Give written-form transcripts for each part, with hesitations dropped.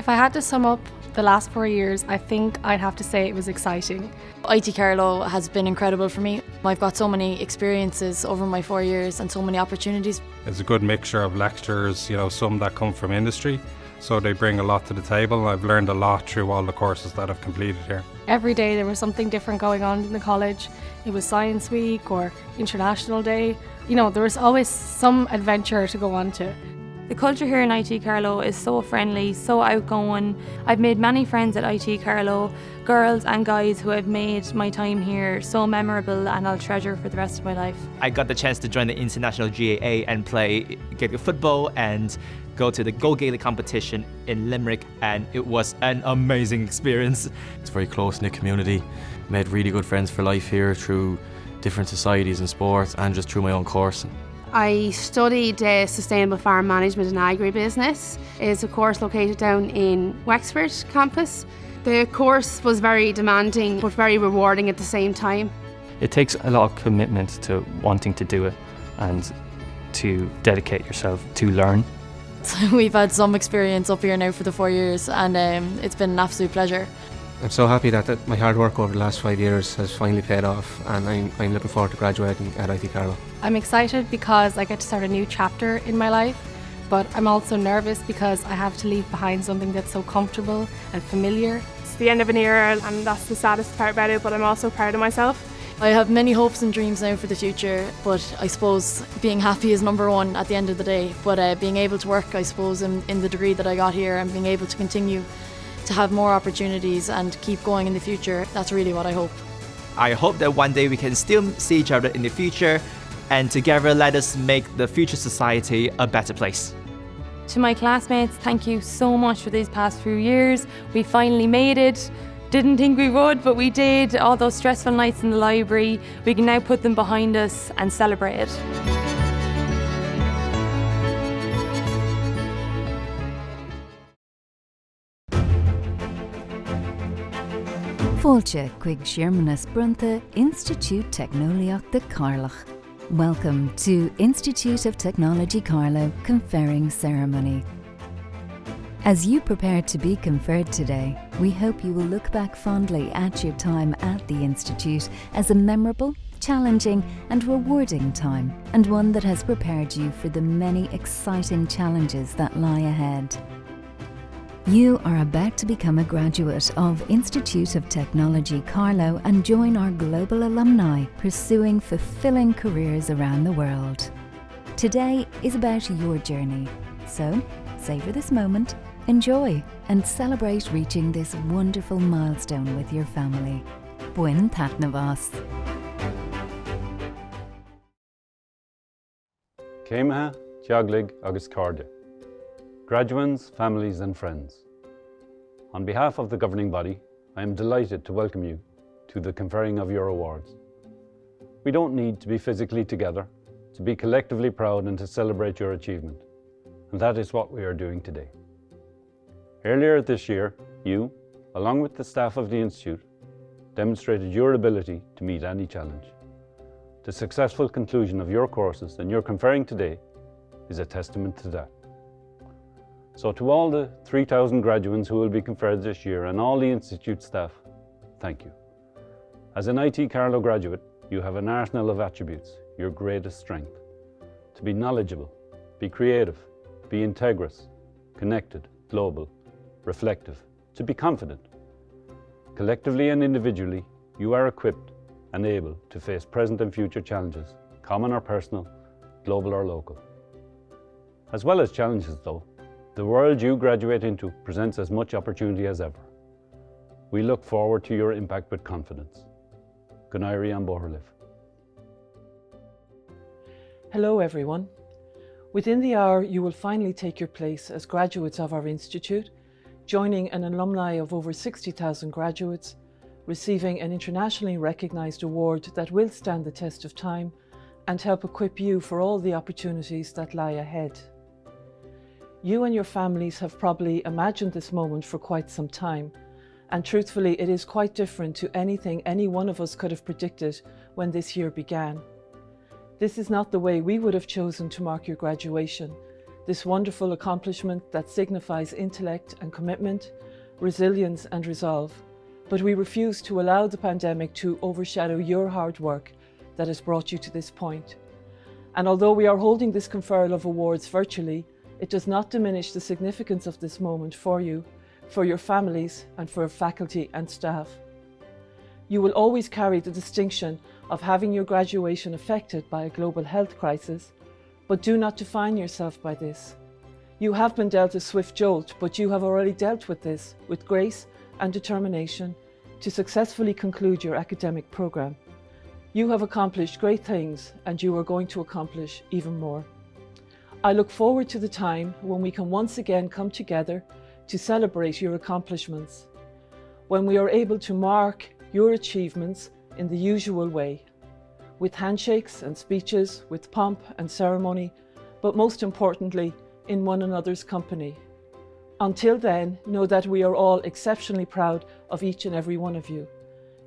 If I had to sum up the last 4 years, I think I'd have to say it was exciting. IT Carlow has been incredible for me. I've got so many experiences over my 4 years and so many opportunities. It's a good mixture of lecturers, some that come from industry, so they bring a lot to the table. I've learned a lot through all the courses that I've completed here. Every day there was something different going on in the college. It was Science Week or International Day. There was always some adventure to go on to. The culture here in IT Carlow is so friendly, so outgoing. I've made many friends at IT Carlow, girls and guys who have made my time here so memorable and I'll treasure for the rest of my life. I got the chance to join the international GAA and play Gaelic football and go to the Go Gaelic competition in Limerick, and it was an amazing experience. It's a very close-knit community. Made really good friends for life here through different societies and sports and just through my own course. I studied Sustainable Farm Management and Agribusiness. It's a course located down in Wexford campus. The course was very demanding but very rewarding at the same time. It takes a lot of commitment to wanting to do it and to dedicate yourself to learn. We've had some experience up here now for the 4 years and it's been an absolute pleasure. I'm so happy that my hard work over the last 5 years has finally paid off, and I'm looking forward to graduating at IT Carlow. I'm excited because I get to start a new chapter in my life, but I'm also nervous because I have to leave behind something that's so comfortable and familiar. It's the end of an era and that's the saddest part about it, but I'm also proud of myself. I have many hopes and dreams now for the future, but I suppose being happy is number one at the end of the day. But being able to work, I suppose, in the degree that I got here and being able to continue to have more opportunities and keep going in the future, that's really what I hope. I hope that one day we can still see each other in the future and together let us make the future society a better place. To my classmates, thank you so much for these past few years. We finally made it. Didn't think we would, but we did. All those stressful nights in the library, we can now put them behind us and celebrate it. Fáilte chuig Seamus Brunta Institute Technoliacht Carlach. Welcome to Institute of Technology Carlow Conferring Ceremony. As you prepare to be conferred today, we hope you will look back fondly at your time at the Institute as a memorable, challenging and rewarding time, and one that has prepared you for the many exciting challenges that lie ahead. You are about to become a graduate of Institute of Technology Carlow and join our global alumni pursuing fulfilling careers around the world. Today is about your journey, so savour this moment, enjoy and celebrate reaching this wonderful milestone with your family. Buin Tatnavas. Céimethe, Teaglig agus Cardia. Graduands, families and friends. On behalf of the governing body, I am delighted to welcome you to the conferring of your awards. We don't need to be physically together to be collectively proud and to celebrate your achievement, and that is what we are doing today. Earlier this year, you, along with the staff of the Institute, demonstrated your ability to meet any challenge. The successful conclusion of your courses and your conferring today is a testament to that. So to all the 3,000 graduates who will be conferred this year and all the Institute staff, thank you. As an IT Carlow graduate, you have an arsenal of attributes, your greatest strength. To be knowledgeable, be creative, be integrous, connected, global, reflective, to be confident. Collectively and individually, you are equipped and able to face present and future challenges, common or personal, global or local. As well as challenges though, the world you graduate into presents as much opportunity as ever. We look forward to your impact with confidence. Gunairi an Boherliv. Hello everyone. Within the hour you will finally take your place as graduates of our Institute, joining an alumni of over 60,000 graduates, receiving an internationally recognised award that will stand the test of time and help equip you for all the opportunities that lie ahead. You and your families have probably imagined this moment for quite some time, and truthfully it is quite different to anything any one of us could have predicted when this year began. This is not the way we would have chosen to mark your graduation. this wonderful accomplishment that signifies intellect and commitment, resilience and resolve. But we refuse to allow the pandemic to overshadow your hard work that has brought you to this point. And although we are holding this conferral of awards virtually, it does not diminish the significance of this moment for you, for your families and for faculty and staff. You will always carry the distinction of having your graduation affected by a global health crisis, but do not define yourself by this. You have been dealt a swift jolt, but you have already dealt with this with grace and determination to successfully conclude your academic programme. You have accomplished great things and you are going to accomplish even more. I look forward to the time when we can once again come together to celebrate your accomplishments, when we are able to mark your achievements in the usual way, with handshakes and speeches, with pomp and ceremony, but most importantly, in one another's company. Until then, know that we are all exceptionally proud of each and every one of you.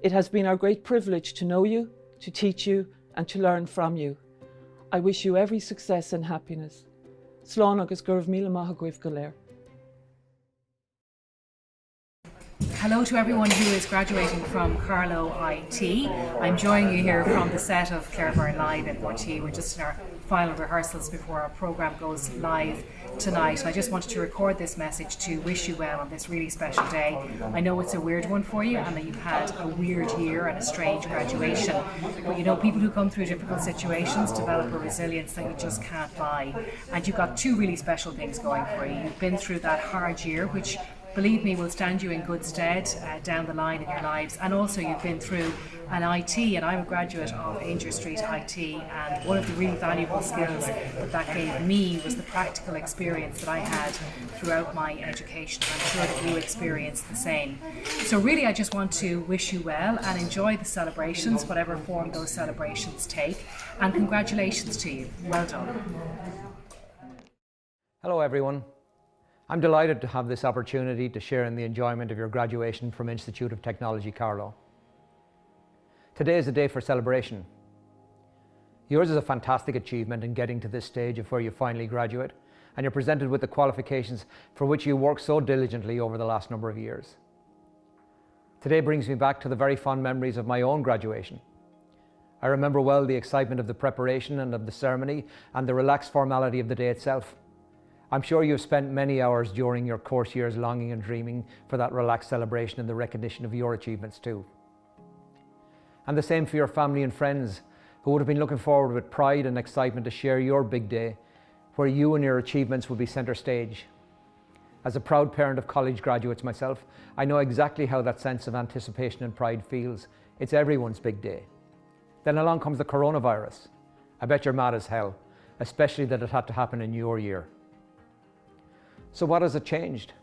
It has been our great privilege to know you, to teach you, and to learn from you. I wish you every success and happiness. Slán agus gurb míle maith agaibh go léir. Hello to everyone who is graduating from Carlow IT. I'm joining you here from the set of Conferring Live in RT. We're just in our final rehearsals before our programme goes live tonight. I just wanted to record this message to wish you well on this really special day. I know it's a weird one for you and that you've had a weird year and a strange graduation, but you know, people who come through difficult situations develop a resilience that you just can't buy. And you've got two really special things going for you. You've been through that hard year, which believe me will stand you in good stead down the line in your lives, and also you've been through an IT, and I'm a graduate of Ainger Street IT, and one of the really valuable skills that gave me was the practical experience that I had throughout my education. I'm sure that you experienced the same. So really I just want to wish you well and enjoy the celebrations, whatever form those celebrations take, and congratulations to you. Well done. Hello everyone. I'm delighted to have this opportunity to share in the enjoyment of your graduation from Institute of Technology Carlow. Today is a day for celebration. Yours is a fantastic achievement in getting to this stage of where you finally graduate, and you're presented with the qualifications for which you worked so diligently over the last number of years. Today brings me back to the very fond memories of my own graduation. I remember well the excitement of the preparation and of the ceremony and the relaxed formality of the day itself. I'm sure you've spent many hours during your course years longing and dreaming for that relaxed celebration and the recognition of your achievements too. And the same for your family and friends who would have been looking forward with pride and excitement to share your big day, where you and your achievements will be centre stage. As a proud parent of college graduates myself, I know exactly how that sense of anticipation and pride feels. It's everyone's big day. Then along comes the coronavirus. I bet you're mad as hell, especially that it had to happen in your year. So what has it changed?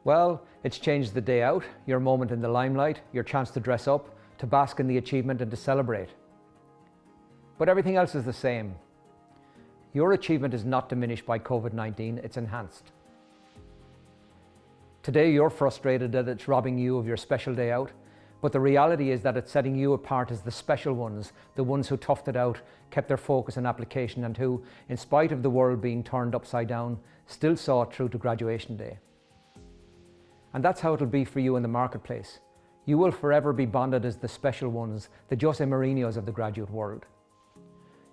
Well, it's changed the day out, your moment in the limelight, your chance to dress up, to bask in the achievement and to celebrate. But everything else is the same. Your achievement is not diminished by COVID-19, it's enhanced. Today you're frustrated that it's robbing you of your special day out, but the reality is that it's setting you apart as the special ones, the ones who toughed it out, kept their focus and application, and who, in spite of the world being turned upside down, still saw it through to graduation day. And that's how it'll be for you in the marketplace. You will forever be bonded as the special ones, the Jose Mourinhos of the graduate world.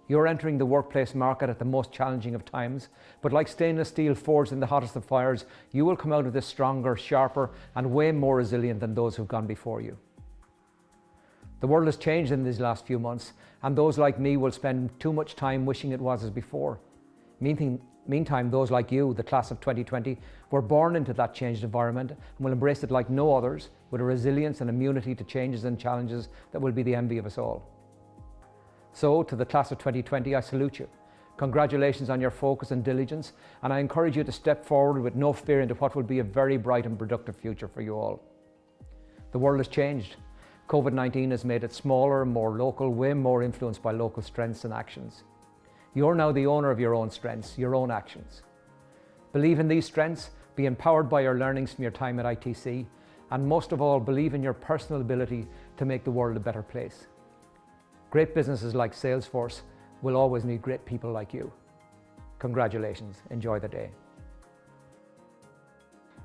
You're entering the workplace market at the most challenging of times, but like stainless steel forged in the hottest of fires, you will come out of this stronger, sharper, and way more resilient than those who've gone before you. The world has changed in these last few months, and those like me will spend too much time wishing it was as before. Meantime, those like you, the class of 2020, were born into that changed environment and will embrace it like no others, with a resilience and immunity to changes and challenges that will be the envy of us all. So, to the class of 2020, I salute you. Congratulations on your focus and diligence, and I encourage you to step forward with no fear into what will be a very bright and productive future for you all. The world has changed. COVID-19 has made it smaller, more local, way more influenced by local strengths and actions. You're now the owner of your own strengths, your own actions. Believe in these strengths, be empowered by your learnings from your time at ITC, and most of all, believe in your personal ability to make the world a better place. Great businesses like Salesforce will always need great people like you. Congratulations. Enjoy the day.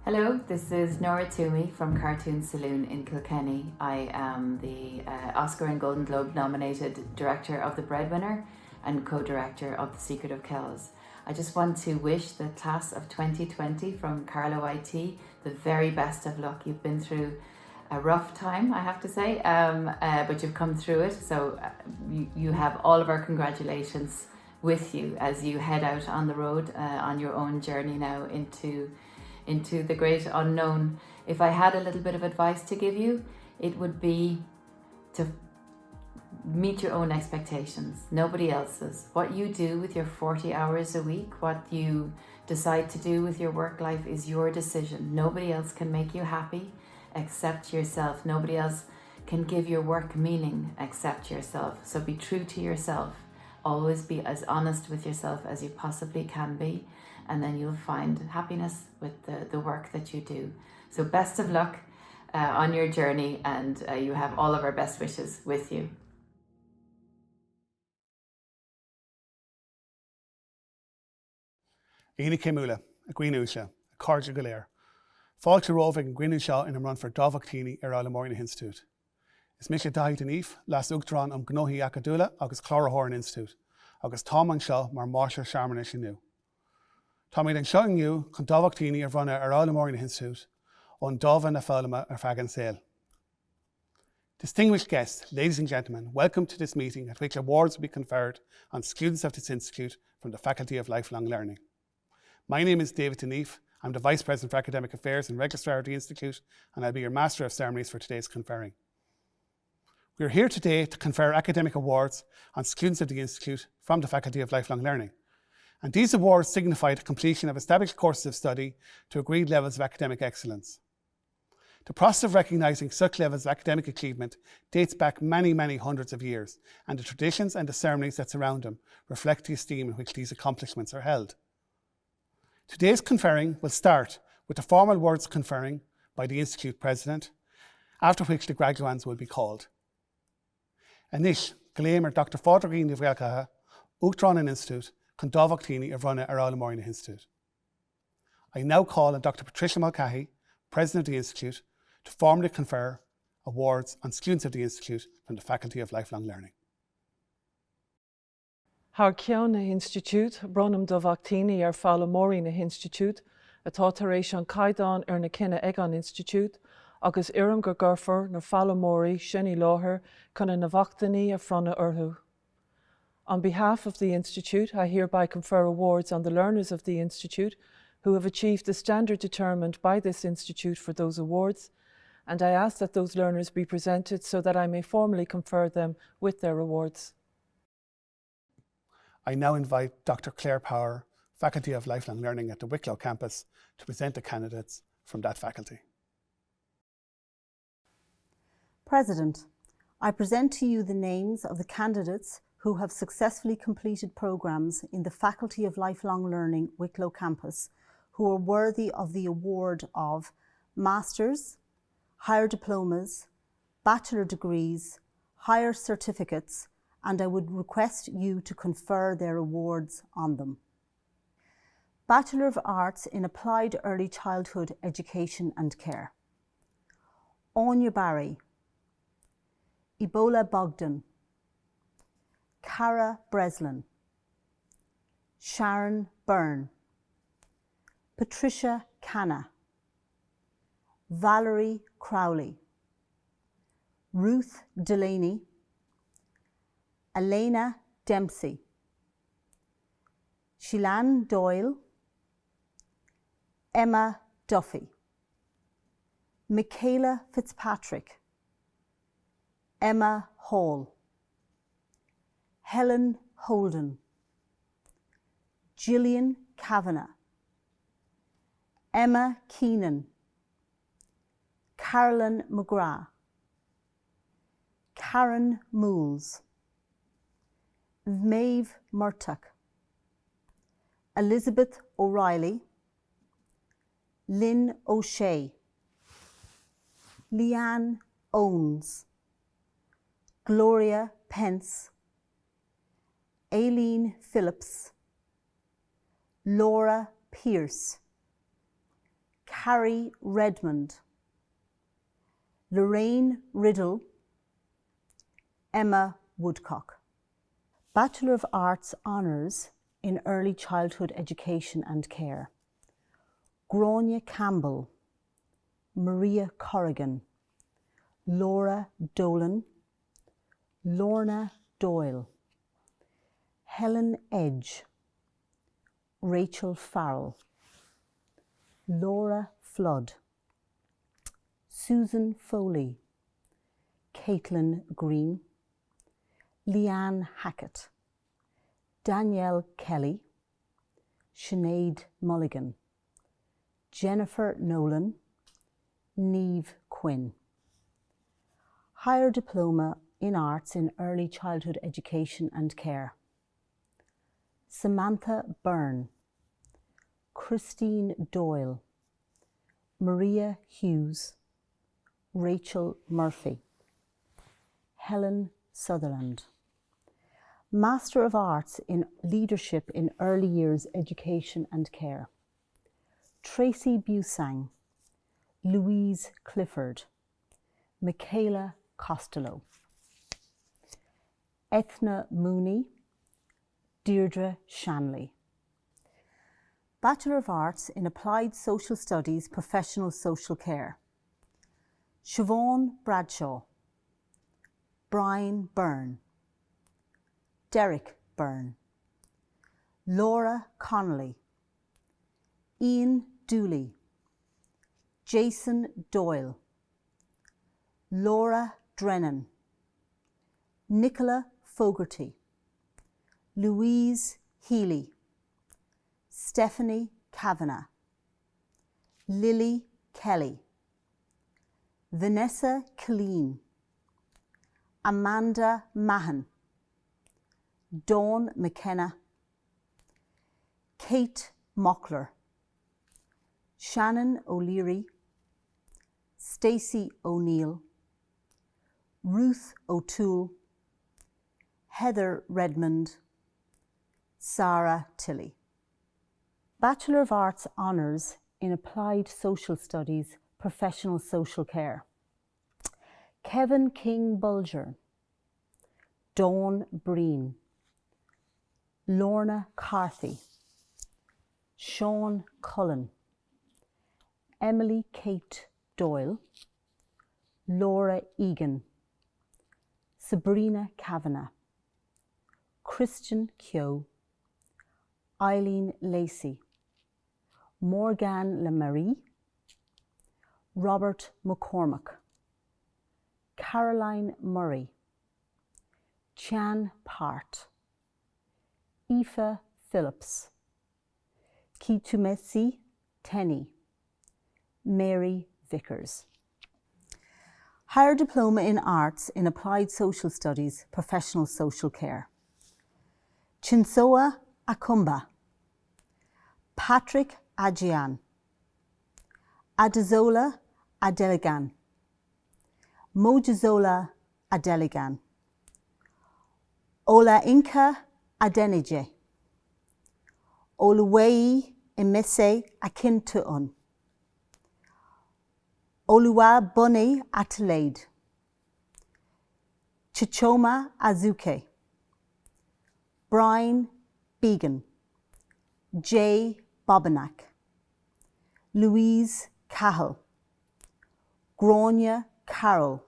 Hello, this is Nora Toomey from Cartoon Saloon in Kilkenny. I am the Oscar and Golden Globe nominated director of The Breadwinner and co-director of The Secret of Kells. I just want to wish the class of 2020 from Carlow IT the very best of luck. You've been through a rough time, I have to say, but you've come through it. So you have all of our congratulations with you as you head out on the road on your own journey now into the great unknown. If I had a little bit of advice to give you, it would be to meet your own expectations, nobody else's. What you do with your 40 hours a week, what you decide to do with your work life is your decision. Nobody else can make you happy except yourself. Nobody else can give your work meaning except yourself. So be true to yourself. Always be as honest with yourself as you possibly can be, and then you'll find happiness with the work that you do. So best of luck on your journey, and you have all of our best wishes with you. Ina Kimula, a Greenusha, a Corja Galer. Fáilte Rovig and Greenusha in a run for Dovachtíní Morna Institute. Is Misha Dahi Tanif, last Uchtran Gnohi Akadula, August Chlorahorn Institute, August Tom and Shaw, Mar Marshall Sharmanish New. Tommy then showing you, con Dovachtíní Morna Institute, on Dova na Fálama Fagan Sale. Distinguished guests, ladies and gentlemen, welcome to this meeting at which awards will be conferred on students of this institute from the Faculty of Lifelong Learning. My name is David Tanif. I'm the Vice President for Academic Affairs and Registrar of the Institute, and I'll be your Master of Ceremonies for today's conferring. We're here today to confer academic awards on students of the Institute from the Faculty of Lifelong Learning. And these awards signify the completion of established courses of study to agreed levels of academic excellence. The process of recognising such levels of academic achievement dates back many, many hundreds of years, and the traditions and the ceremonies that surround them reflect the esteem in which these accomplishments are held. Today's conferring will start with the formal words conferring by the Institute President, after which the graduands will be called. Anish, Gleamer Dr. Fádragín Bhrealcaithe, Uachtaráin Institute, chun Dovachtíní Bhrona Morna Institute. I now call on Dr. Patricia Mulcahy, President of the Institute, to formally confer awards on students of the Institute from the Faculty of Lifelong Learning. Har ceann na Institute, Bronam Dovachtíní Fála Móra na Institute, atá tar éis an caighdeán na cinenne ag an Institute, agus iarm gur gurfar na Fála Móra sinní láthair chun na Bhachtaní Frona orthu. On behalf of the Institute, I hereby confer awards on the learners of the Institute who have achieved the standard determined by this Institute for those awards, and I ask that those learners be presented so that I may formally confer them with their awards. I now invite Dr. Claire Power, Faculty of Lifelong Learning at the Wicklow campus, to present the candidates from that faculty. President, I present to you the names of the candidates who have successfully completed programmes in the Faculty of Lifelong Learning Wicklow campus, who are worthy of the award of Masters, Higher Diplomas, Bachelor Degrees, Higher Certificates, and I would request you to confer their awards on them. Bachelor of Arts in Applied Early Childhood Education and Care. Anya Barry, Ebola Bogdan, Cara Breslin, Sharon Byrne, Patricia Canna, Valerie Crowley, Ruth Delaney, Elena Dempsey, Shilan Doyle, Emma Duffy, Michaela Fitzpatrick, Emma Hall, Helen Holden, Gillian Kavanagh, Emma Keenan, Carolyn McGrath, Karen Mools, Maeve Murtuck, Elizabeth O'Reilly, Lynn O'Shea, Leanne Owens, Gloria Pence, Aileen Phillips, Laura Pierce, Carrie Redmond, Lorraine Riddle, Emma Woodcock. Bachelor of Arts Honours in Early Childhood Education and Care. Grania Campbell, Maria Corrigan, Laura Dolan, Lorna Doyle, Helen Edge, Rachel Farrell, Laura Flood, Susan Foley, Caitlin Green, Leanne Hackett, Danielle Kelly, Sinead Mulligan, Jennifer Nolan, Niamh Quinn. Higher Diploma in Arts in Early Childhood Education and Care. Samantha Byrne, Christine Doyle, Maria Hughes, Rachel Murphy, Helen Sutherland. Master of Arts in Leadership in Early Years Education and Care. Tracy Busang, Louise Clifford, Michaela Costello, Ethna Mooney, Deirdre Shanley. Bachelor of Arts in Applied Social Studies, Professional Social Care. Siobhan Bradshaw, Brian Byrne, Derek Byrne, Laura Connolly, Ian Dooley, Jason Doyle, Laura Drennan, Nicola Fogarty, Louise Healy, Stephanie Kavanagh, Lily Kelly, Vanessa Killeen, Amanda Mahan, Dawn McKenna, Kate Mockler, Shannon O'Leary, Stacey O'Neill, Ruth O'Toole, Heather Redmond, Sarah Tilley. Bachelor of Arts Honours in Applied Social Studies, Professional Social Care. Kevin King Bulger, Dawn Breen, Lorna Carthy, Sean Cullen, Emily Kate Doyle, Laura Egan, Sabrina Kavanagh, Christian Keogh, Eileen Lacey, Morgan Lemarie, Robert McCormack, Caroline Murray, Chan Part, Aoife Phillips, Kitumesi Tenney, Mary Vickers. Higher Diploma in Arts in Applied Social Studies, Professional Social Care. Chinsoa Akumba, Patrick Ajian, Adezola Adeligan, Mojizola Adeligan, Ola Inka Adenije, Oluwei Emise Akintuun, Oluwa Bunny Atelaide, Chichoma Azuke, Brian Began, Jay Bobanak, Louise Cahill, Grania Carroll,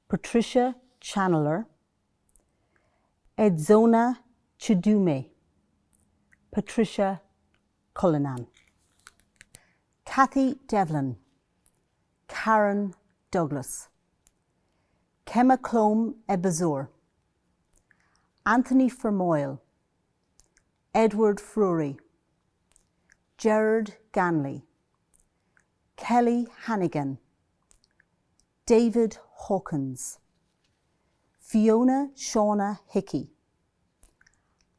Patricia Channeler, Edzona Chidume, Patricia Cullinan. Kathy Devlin, Karen Douglas, Kemma Clome Ebazur, Anthony Fermoyle, Edward Frury, Gerard Ganley, Kelly Hannigan, David Hawkins, Fiona Shauna Hickey,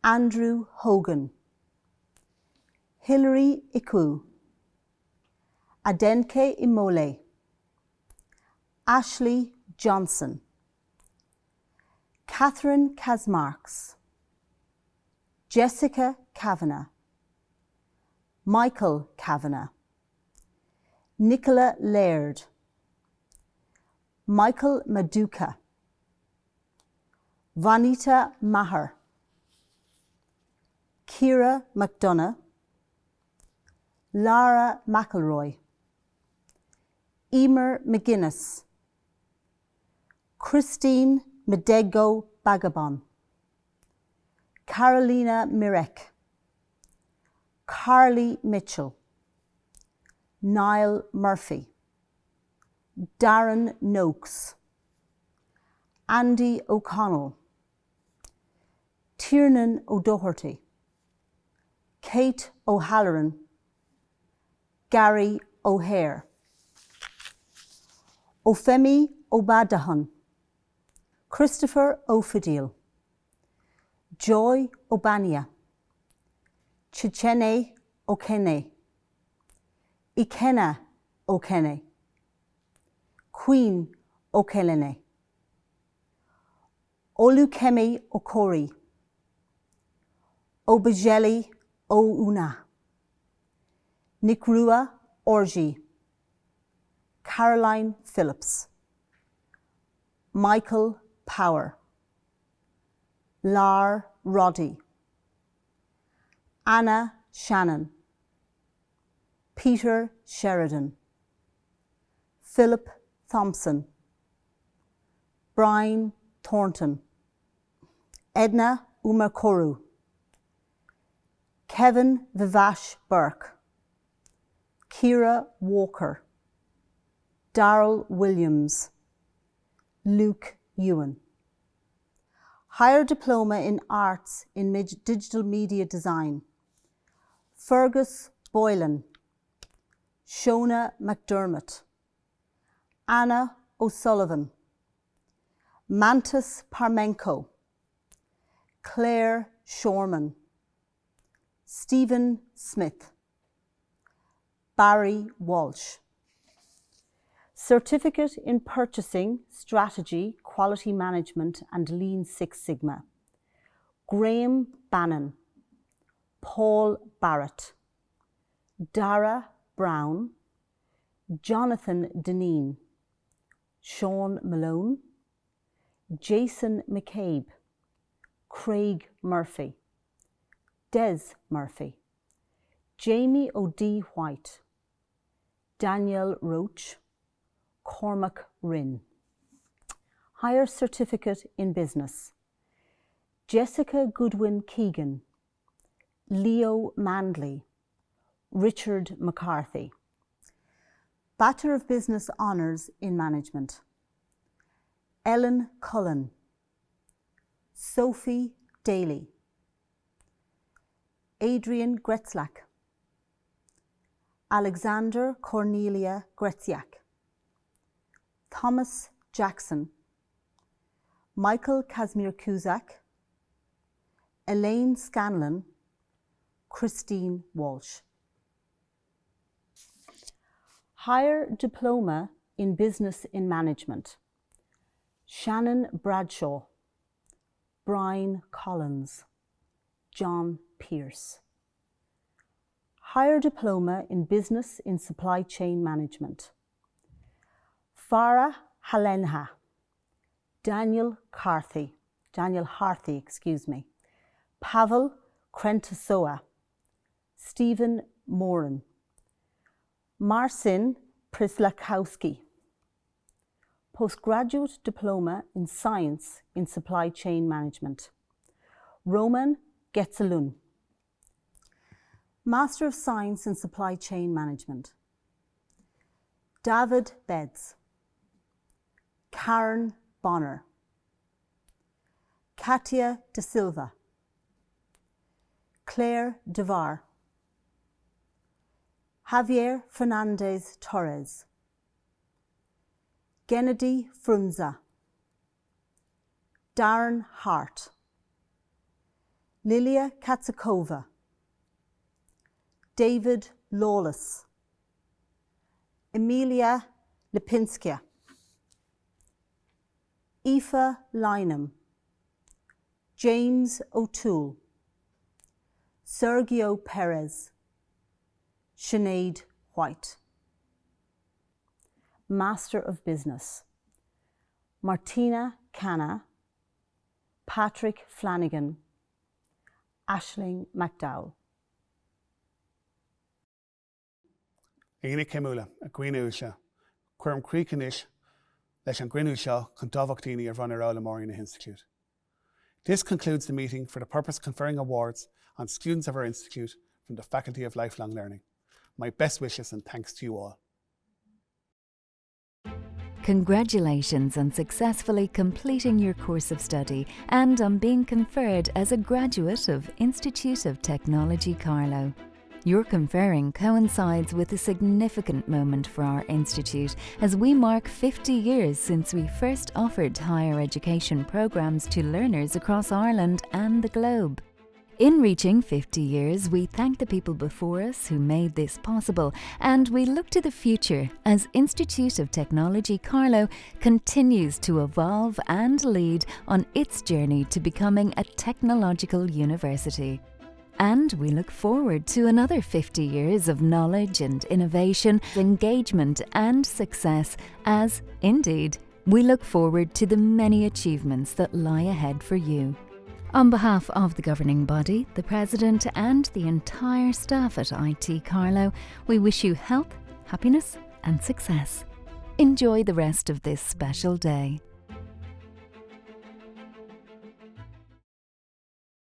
Andrew Hogan, Hilary Iku, Adenke Imole, Ashley Johnson, Catherine Kazmarks, Jessica Kavanagh, Michael Kavanagh, Nicola Laird, Michael Maduka, Vanita Maher, Ciara McDonough, Lara McElroy, Emer McGuinness, Christine Medego Bagabon, Carolina Mirek, Carly Mitchell, Niall Murphy, Darren Noakes, Andy O'Connell, Tiernan O'Doherty, Kate O'Halloran, Gary O'Hare, Ofemi Obadahan, Christopher O'Fidel, Joy O'Bania, Chichene Okene, Ikenna Okene, Queen Okelene, Olukemi Okori, Obajeli Ouna, Nikrua Orji, Caroline Phillips, Michael Power, Lar Roddy, Anna Shannon, Peter Sheridan, Philip Thompson, Brian Thornton, Edna Umakoru, Kevin Vivash Burke, Ciara Walker, Darrell Williams, Luke Ewan. Higher Diploma in Arts in Digital Media Design, Fergus Boylan, Shona McDermott, Anna O'Sullivan, Mantis Parmenko, Claire Shorman, Stephen Smith, Barry Walsh. Certificate in Purchasing, Strategy, Quality Management and Lean Six Sigma, Graham Bannon, Paul Barrett, Dara Brown, Jonathan Deneen, Sean Malone, Jason McCabe, Craig Murphy, Des Murphy, Jamie O'D White, Daniel Roach, Cormac Rinn. Higher Certificate in Business, Jessica Goodwin Keegan, Leo Mandley, Richard McCarthy. Bachelor of Business Honours in Management, Ellen Cullen, Sophie Daly, Adrian Gretzlak, Alexander Cornelia Gretzyak, Thomas Jackson, Michael Casimir Cusack, Elaine Scanlon, Christine Walsh. Higher Diploma in Business in Management, Shannon Bradshaw, Brian Collins, John Pierce. Higher Diploma in Business in Supply Chain Management, Farah Halenha, Daniel Harthy, Pavel Krentasoa, Stephen Moran, Marcin Prislakowski. Postgraduate Diploma in Science in Supply Chain Management, Roman Getzelun. Master of Science in Supply Chain Management, David Beds, Karen Bonner, Katia De Silva, Claire Devar, Javier Fernandez Torres, Gennady Frunza, Darren Hart, Lilia Katsakova, David Lawless, Emilia Lipinska, Aoife Lynham, James O'Toole, Sergio Perez, Sinead White. Master of Business, Martina Canna, Patrick Flanagan, Aisling McDowell. Éine céimúla a gcuineadh se, chuirm críochanis leis an gcuineadh seo chun dábhachtaoine a runner Marina Institute. This concludes the meeting for the purpose of conferring awards on students of our institute from the Faculty of Lifelong Learning. My best wishes and thanks to you all. Congratulations on successfully completing your course of study and on being conferred as a graduate of Institute of Technology Carlow. Your conferring coincides with a significant moment for our institute as we mark 50 years since we first offered higher education programmes to learners across Ireland and the globe. In reaching 50 years, we thank the people before us who made this possible, and we look to the future as Institute of Technology Carlow continues to evolve and lead on its journey to becoming a technological university. And we look forward to another 50 years of knowledge and innovation, engagement and success as, indeed, we look forward to the many achievements that lie ahead for you. On behalf of the governing body, the President and the entire staff at IT Carlow, we wish you health, happiness and success. Enjoy the rest of this special day.